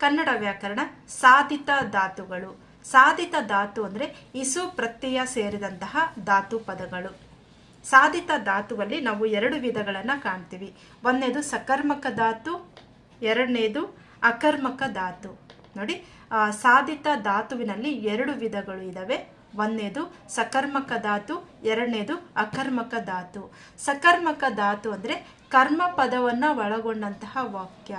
ಕನ್ನಡ ವ್ಯಾಕರಣ ಸಾಧಿತ ಧಾತುಗಳು. ಸಾಧಿತ ಧಾತು ಅಂದರೆ ಇಸು ಪ್ರತ್ಯಯ ಸೇರಿದಂತಹ ಧಾತು ಪದಗಳು. ಸಾಧಿತ ಧಾತುವಲ್ಲಿ ನಾವು 2 ವಿಧಗಳನ್ನು ಕಾಣ್ತೀವಿ. ಒಂದನೇದು ಸಕರ್ಮಕ ಧಾತು, ಎರಡನೇದು ಅಕರ್ಮಕ ಧಾತು. ನೋಡಿ, ಸಾಧಿತ ಧಾತುವಿನಲ್ಲಿ 2 ವಿಧಗಳು ಇದ್ದಾವೆ. ಒಂದನೇದು ಸಕರ್ಮಕ ಧಾತು, ಎರಡನೇದು ಅಕರ್ಮಕ ಧಾತು. ಸಕರ್ಮಕ ಧಾತು ಅಂದರೆ ಕರ್ಮ ಪದವನ್ನು ಒಳಗೊಂಡಂತಹ ವಾಕ್ಯ,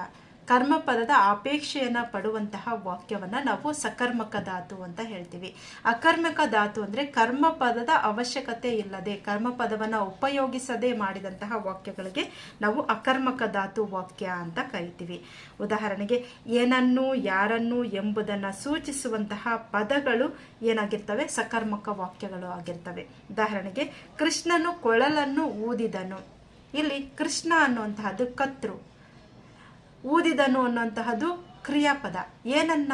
ಕರ್ಮಪದದ ಅಪೇಕ್ಷೆಯನ್ನು ಪಡುವಂತಹ ವಾಕ್ಯವನ್ನು ನಾವು ಸಕರ್ಮಕ ಧಾತು ಅಂತ ಹೇಳ್ತೀವಿ. ಅಕರ್ಮಕ ಧಾತು ಅಂದರೆ ಕರ್ಮಪದದ ಅವಶ್ಯಕತೆ ಇಲ್ಲದೆ, ಕರ್ಮಪದವನ್ನು ಉಪಯೋಗಿಸದೆ ಮಾಡಿದಂತಹ ವಾಕ್ಯಗಳಿಗೆ ನಾವು ಅಕರ್ಮಕ ಧಾತು ವಾಕ್ಯ ಅಂತ ಕರಿತೀವಿ. ಉದಾಹರಣೆಗೆ ಏನನ್ನು, ಯಾರನ್ನು ಎಂಬುದನ್ನು ಸೂಚಿಸುವಂತಹ ಪದಗಳು ಏನಾಗಿರ್ತವೆ? ಸಕರ್ಮಕ ವಾಕ್ಯಗಳು ಆಗಿರ್ತವೆ. ಉದಾಹರಣೆಗೆ ಕೃಷ್ಣನು ಕೊಳಲನ್ನು ಊದಿದನು. ಇಲ್ಲಿ ಕೃಷ್ಣ ಅನ್ನುವಂತಹದ್ದು ಕರ್ತೃ, ಊದಿದನು ಅನ್ನುವಂತಹದ್ದು ಕ್ರಿಯಾಪದ, ಏನನ್ನ?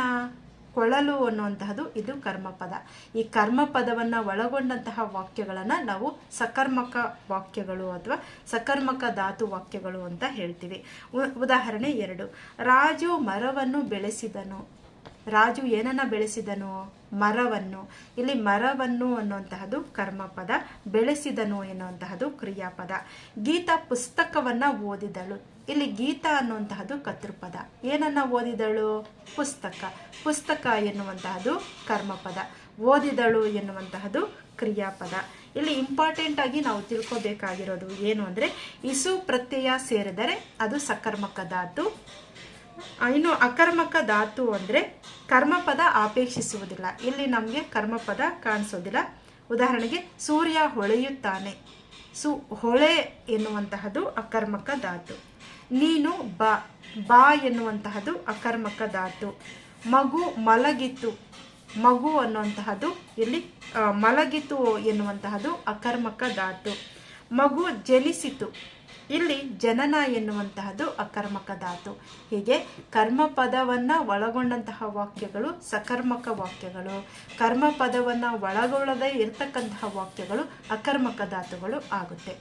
ಕೊಳಲು ಅನ್ನುವಂತಹದ್ದು ಇದು ಕರ್ಮಪದ. ಈ ಕರ್ಮಪದವನ್ನು ಒಳಗೊಂಡಂತಹ ವಾಕ್ಯಗಳನ್ನು ನಾವು ಸಕರ್ಮಕ ವಾಕ್ಯಗಳು ಅಥವಾ ಸಕರ್ಮಕ ಧಾತು ವಾಕ್ಯಗಳು ಅಂತ ಹೇಳ್ತೀವಿ. ಉದಾಹರಣೆ 2, ರಾಜು ಮರವನ್ನು ಬೆಳೆಸಿದನು. ರಾಜು ಏನನ್ನ ಬೆಳೆಸಿದನು? ಮರವನ್ನು. ಇಲ್ಲಿ ಮರವನ್ನು ಅನ್ನುವಂತಹದ್ದು ಕರ್ಮಪದ, ಬೆಳೆಸಿದನು ಎನ್ನುವಂತಹದ್ದು ಕ್ರಿಯಾಪದ. ಗೀತಾ ಪುಸ್ತಕವನ್ನ ಓದಿದಳು. ಇಲ್ಲಿ ಗೀತಾ ಅನ್ನುವಂತಹದ್ದು ಕರ್ತೃಪದ, ಏನನ್ನ ಓದಿದಳು? ಪುಸ್ತಕ. ಪುಸ್ತಕ ಎನ್ನುವಂತಹದ್ದು ಕರ್ಮಪದ, ಓದಿದಳು ಎನ್ನುವಂತಹದ್ದು ಕ್ರಿಯಾಪದ. ಇಲ್ಲಿ ಇಂಪಾರ್ಟೆಂಟ್ ಆಗಿ ನಾವು ತಿಳ್ಕೊಬೇಕಾಗಿರೋದು ಏನು ಅಂದರೆ, ಇಸು ಪ್ರತ್ಯಯ ಸೇರಿದರೆ ಅದು ಸಕರ್ಮಕ ಧಾತು. ಇನ್ನು ಅಕರ್ಮಕ ಧಾತು ಅಂದರೆ ಕರ್ಮಪದ ಅಪೇಕ್ಷಿಸುವುದಿಲ್ಲ. ಇಲ್ಲಿ ನಮಗೆ ಕರ್ಮಪದ ಕಾಣಿಸೋದಿಲ್ಲ. ಉದಾಹರಣೆಗೆ ಸೂರ್ಯ ಹೊಳೆಯುತ್ತಾನೆ. ಹೊಳೆ ಎನ್ನುವಂತಹದ್ದು ಅಕರ್ಮಕ ಧಾತು. ನೀನು ಬಾ, ಬಾ ಎನ್ನುವಂತಹದ್ದು ಅಕರ್ಮಕ ಧಾತು. ಮಗು ಮಲಗಿತು. ಮಗು ಅನ್ನುವಂತಹದ್ದು ಇಲ್ಲಿ ಮಲಗಿತು ಎನ್ನುವಂತಹದ್ದು ಅಕರ್ಮಕ ಧಾತು. ಮಗು ಜನಿಸಿತು. ಇಲ್ಲಿ ಜನನ ಎನ್ನುವಂತಹದ್ದು ಅಕರ್ಮಕ ಧಾತು. ಹೀಗೆ ಕರ್ಮಪದವನ್ನು ಒಳಗೊಂಡಂತಹ ವಾಕ್ಯಗಳು ಸಕರ್ಮಕ ವಾಕ್ಯಗಳು, ಕರ್ಮಪದವನ್ನು ಒಳಗೊಳ್ಳದೇ ಇರತಕ್ಕಂತಹ ವಾಕ್ಯಗಳು ಅಕರ್ಮಕ ಧಾತುಗಳು ಆಗುತ್ತೆ.